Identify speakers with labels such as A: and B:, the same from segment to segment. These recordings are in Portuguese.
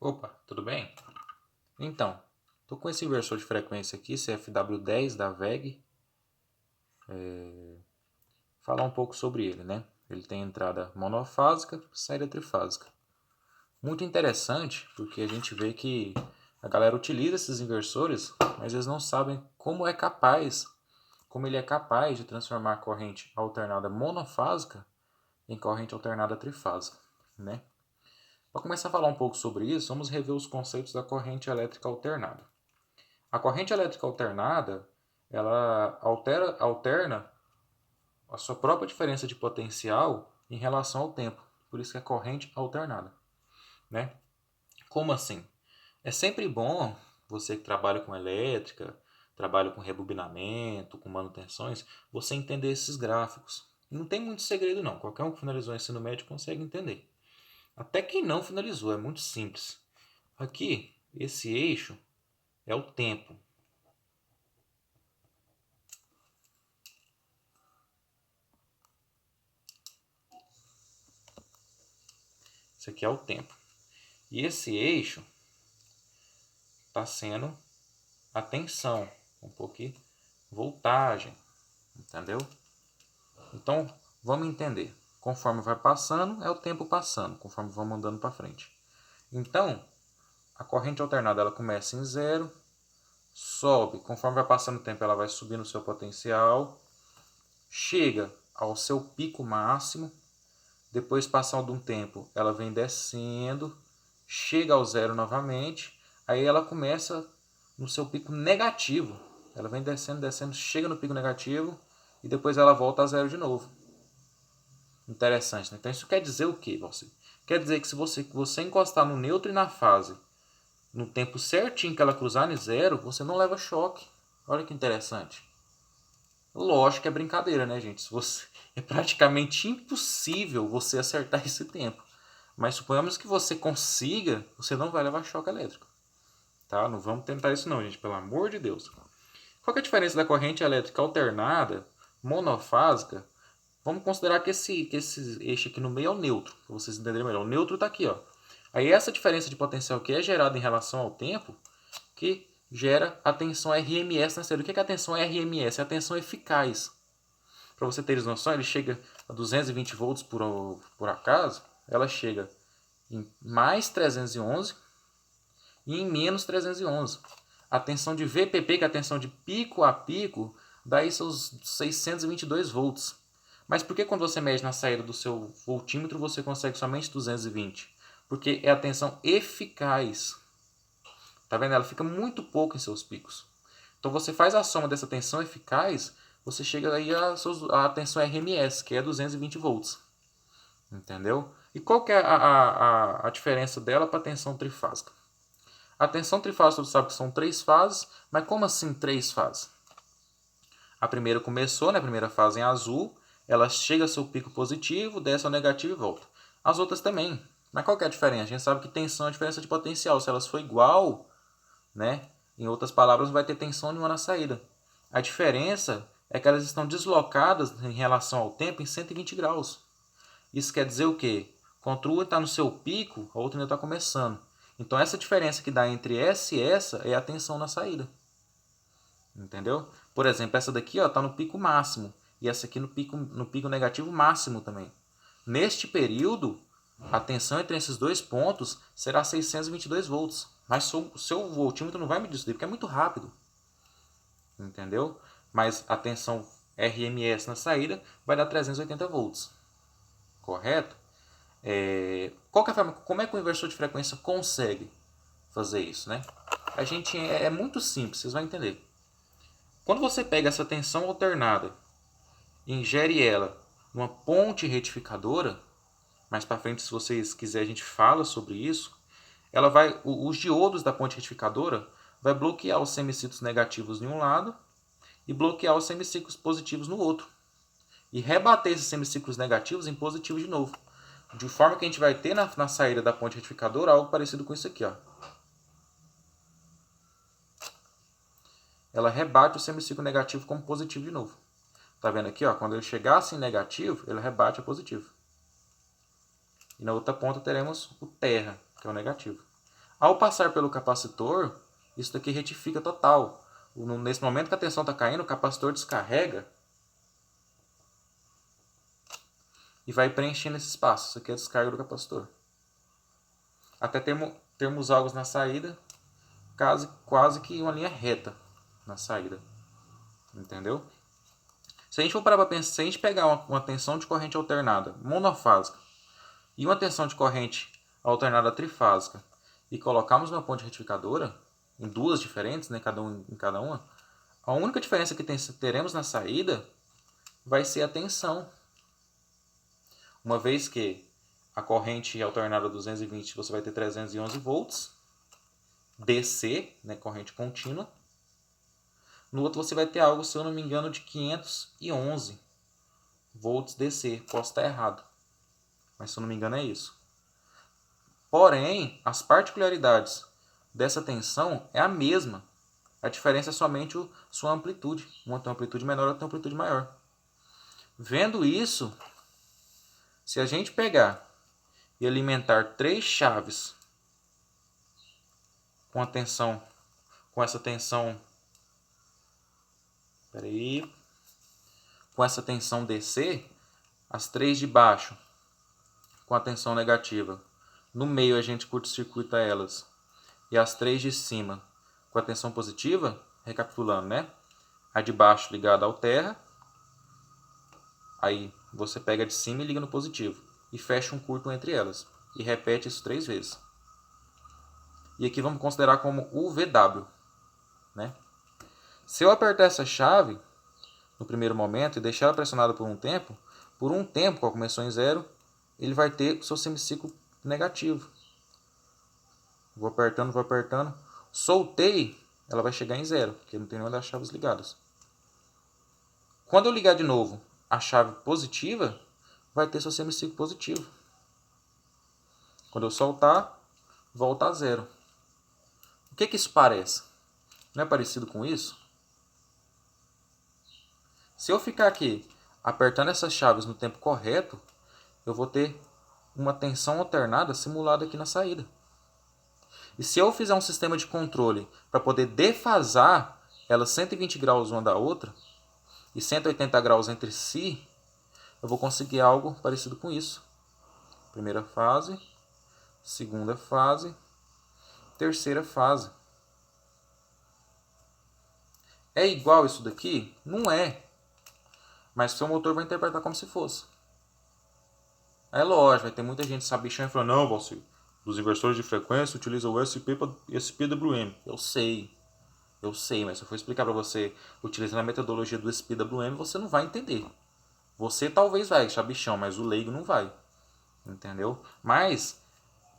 A: Opa, tudo bem? Então, estou com esse inversor de frequência aqui, CFW10 da WEG. Falar um pouco sobre ele, né? Ele tem entrada monofásica, saída trifásica. Muito interessante, porque a gente vê que a galera utiliza esses inversores, mas eles não sabem como ele é capaz de transformar a corrente alternada monofásica em corrente alternada trifásica, né? Para começar a falar um pouco sobre isso, vamos rever os conceitos da corrente elétrica alternada. A corrente elétrica alternada, ela alterna a sua própria diferença de potencial em relação ao tempo. Por isso que é corrente alternada, né? Como assim? É sempre bom você que trabalha com elétrica, trabalha com rebobinamento, com manutenções, você entender esses gráficos. Não tem muito segredo não. Qualquer um que finalizou o ensino médio consegue entender. Até quem não finalizou, é muito simples. Aqui, esse eixo é o tempo. Isso aqui é o tempo. E esse eixo está sendo a tensão, um pouquinho voltagem, entendeu? Então, vamos entender. Conforme vai passando, é o tempo passando, conforme vamos andando para frente. Então, a corrente alternada ela começa em zero, sobe, conforme vai passando o tempo, ela vai subindo o seu potencial, chega ao seu pico máximo, depois, passado um tempo, ela vem descendo, chega ao zero novamente, aí ela começa no seu pico negativo. Ela vem descendo, descendo, chega no pico negativo e depois ela volta a zero de novo. Interessante, né? Então isso quer dizer o quê, você? Quer dizer que se você encostar no neutro e na fase no tempo certinho que ela cruzar em zero, você não leva choque. Olha que interessante. Lógico que é brincadeira, né, gente? É praticamente impossível você acertar esse tempo. Mas suponhamos que você consiga, você não vai levar choque elétrico. Tá? Não vamos tentar isso não, gente, pelo amor de Deus. Qual que é a diferença da corrente elétrica alternada, monofásica? Vamos considerar que esse eixo aqui no meio é o neutro, para vocês entenderem melhor. O neutro está aqui, ó. Aí essa diferença de potencial que é gerada em relação ao tempo, que gera a tensão RMS na série. O que é a tensão RMS? É a tensão eficaz. Para você ter noção, ele chega a 220 volts por acaso, ela chega em mais 311 e em menos 311. A tensão de VPP, que é a tensão de pico a pico, dá aí seus 622 volts. Mas por que quando você mede na saída do seu voltímetro você consegue somente 220? Porque é a tensão eficaz. Tá vendo? Ela fica muito pouco em seus picos. Então você faz a soma dessa tensão eficaz, você chega aí a tensão RMS, que é 220 volts. Entendeu? E qual que é a diferença dela para a tensão trifásica? A tensão trifásica você sabe que são três fases, mas como assim três fases? A primeira começou, né, a primeira fase em azul, ela chega ao seu pico positivo, desce ao negativo e volta. As outras também. Mas qual que é a diferença? A gente sabe que tensão é a diferença de potencial. Se elas for igual, né, em outras palavras, não vai ter tensão nenhuma na saída. A diferença é que elas estão deslocadas em relação ao tempo em 120 graus. Isso quer dizer o quê? Quando uma está no seu pico, a outra ainda está começando. Então essa diferença que dá entre essa e essa é a tensão na saída. Entendeu? Por exemplo, essa daqui está no pico máximo e essa aqui no pico negativo máximo também. Neste período, a tensão entre esses dois pontos será 622 volts. Mas o seu voltímetro não vai medir isso daí, porque é muito rápido. Entendeu? Mas a tensão RMS na saída vai dar 380 volts. Correto? Qual que é a forma, como é que o inversor de frequência consegue fazer isso, né? A gente é muito simples, vocês vão entender. Quando você pega essa tensão alternada e ingere ela numa ponte retificadora, mais para frente, se vocês quiserem, a gente fala sobre isso. Ela vai, os diodos da ponte retificadora vai bloquear os semiciclos negativos em um lado e bloquear os semiciclos positivos no outro. E rebater esses semiciclos negativos em positivo de novo. De forma que a gente vai ter na saída da ponte retificadora algo parecido com isso aqui, ó. Ela rebate o semiciclo negativo como positivo de novo. Tá vendo aqui, ó? Quando ele chegasse em negativo, ele rebate a positivo. E na outra ponta teremos o terra, que é o negativo. Ao passar pelo capacitor, isso daqui retifica total. Nesse momento que a tensão está caindo, o capacitor descarrega e vai preenchendo esse espaço. Isso aqui é a descarga do capacitor. Até termos algo na saída, quase que uma linha reta na saída. Entendeu? Se a gente for parar para pensar, se a gente pegar uma tensão de corrente alternada monofásica e uma tensão de corrente alternada trifásica e colocarmos uma ponte retificadora em duas diferentes, né, em cada uma, a única diferença que teremos na saída vai ser a tensão. Uma vez que a corrente alternada 220 você vai ter 311 volts DC, né, corrente contínua. No outro você vai ter algo, se eu não me engano, de 511 volts DC. Posso estar errado, mas se eu não me engano é isso. Porém, as particularidades dessa tensão é a mesma. A diferença é somente sua amplitude. Uma tem amplitude menor, outra tem amplitude maior. Vendo isso, se a gente pegar e alimentar 3 chaves com essa tensão DC, as 3 de baixo com a tensão negativa, no meio a gente curto-circuita elas, e as 3 de cima com a tensão positiva, recapitulando, né? A de baixo ligada ao terra, aí você pega a de cima e liga no positivo, e fecha um curto entre elas, e repete isso 3 vezes. E aqui vamos considerar como o VW, né? Se eu apertar essa chave no primeiro momento e deixar ela pressionada por um tempo, quando começou em 0, ele vai ter o seu semiciclo negativo. Vou apertando, soltei, ela vai chegar em 0, porque não tem nenhuma das chaves ligadas. Quando eu ligar de novo a chave positiva, vai ter seu semiciclo positivo. Quando eu soltar, volta a 0. O que isso parece? Não é parecido com isso? Se eu ficar aqui apertando essas chaves no tempo correto, eu vou ter uma tensão alternada simulada aqui na saída. E se eu fizer um sistema de controle para poder defasar elas 120 graus uma da outra e 180 graus entre si, eu vou conseguir algo parecido com isso. Primeira fase, segunda fase, terceira fase. É igual isso daqui? Não é. Mas o seu motor vai interpretar como se fosse. É lógico, vai ter muita gente sabichão e falando, não, Valcir, os inversores de frequência utilizam o SPWM. Eu sei, mas se eu for explicar para você utilizando a metodologia do SPWM, você não vai entender. Você talvez vai, sabichão, mas o leigo não vai. Entendeu? Mas,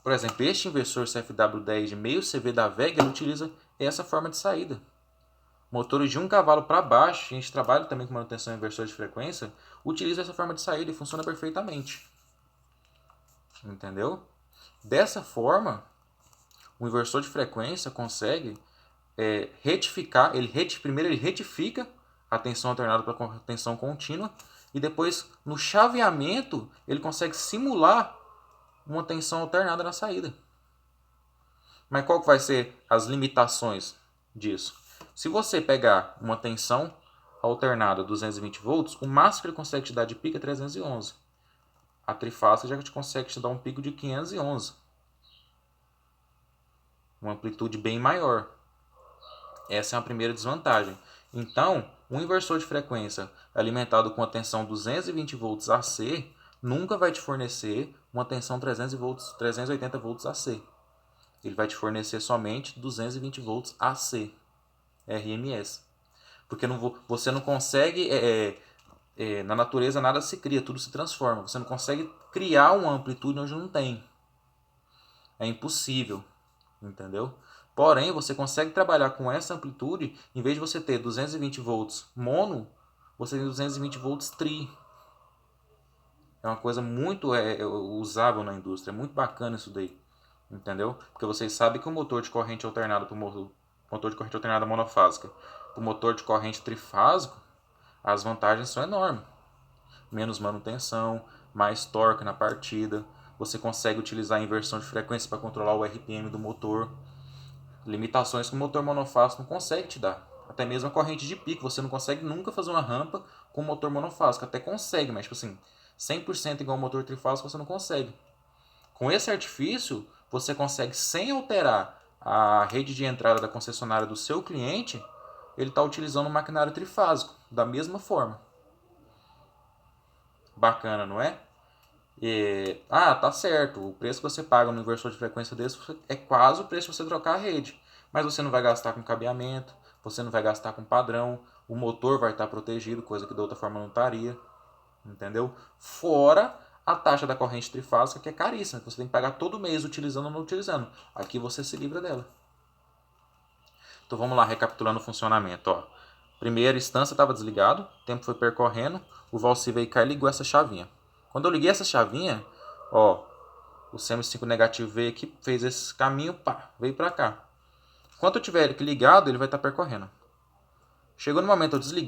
A: por exemplo, este inversor CFW10 de meio CV da VEG, ele utiliza essa forma de saída. Motores de 1 cavalo para baixo, a gente trabalha também com manutenção inversor de frequência, utiliza essa forma de saída e funciona perfeitamente. Entendeu? Dessa forma, o inversor de frequência consegue retificar, primeiro ele retifica a tensão alternada para tensão contínua e depois no chaveamento ele consegue simular uma tensão alternada na saída. Mas qual que vai ser as limitações disso? Se você pegar uma tensão alternada 220 volts, o máximo que ele consegue te dar de pico é 311. A trifásica já consegue te dar um pico de 511. Uma amplitude bem maior. Essa é a primeira desvantagem. Então, um inversor de frequência alimentado com a tensão 220 volts AC nunca vai te fornecer uma tensão 380 volts AC. Ele vai te fornecer somente 220 volts AC, RMS. Porque você não consegue, na natureza nada se cria, tudo se transforma. Você não consegue criar uma amplitude onde não tem. É impossível, entendeu? Porém, você consegue trabalhar com essa amplitude, em vez de você ter 220 volts mono, você tem 220 volts tri. É uma coisa muito usável na indústria, é muito bacana isso daí, entendeu? Porque vocês sabem que o motor de corrente alternada motor de corrente alternada monofásica, o motor de corrente trifásico, as vantagens são enormes. Menos manutenção, mais torque na partida, Você consegue utilizar a inversão de frequência para controlar o RPM do motor. Limitações que o motor monofásico não consegue te dar. Até mesmo a corrente de pico, você não consegue nunca fazer uma rampa com motor monofásico. Até consegue, mas tipo assim, 100% igual ao motor trifásico você não consegue. Com esse artifício, você consegue, sem alterar a rede de entrada da concessionária do seu cliente, ele está utilizando um maquinário trifásico, da mesma forma. Bacana, não é? Tá certo, o preço que você paga no inversor de frequência desse é quase o preço de você trocar a rede. Mas você não vai gastar com cabeamento, você não vai gastar com padrão, o motor vai estar protegido, coisa que de outra forma não estaria. Entendeu? Fora a taxa da corrente trifásica, que é caríssima, que você tem que pagar todo mês utilizando ou não utilizando. Aqui você se livra dela. Então vamos lá, recapitulando o funcionamento. Ó. Primeira instância estava desligado, o tempo foi percorrendo, o valse veio cá e ligou essa chavinha. Quando eu liguei essa chavinha, ó, o CM5 negativo veio aqui, fez esse caminho, pá, veio para cá. Enquanto eu tiver ele ligado, ele vai estar percorrendo. Chegou no momento, eu desliguei.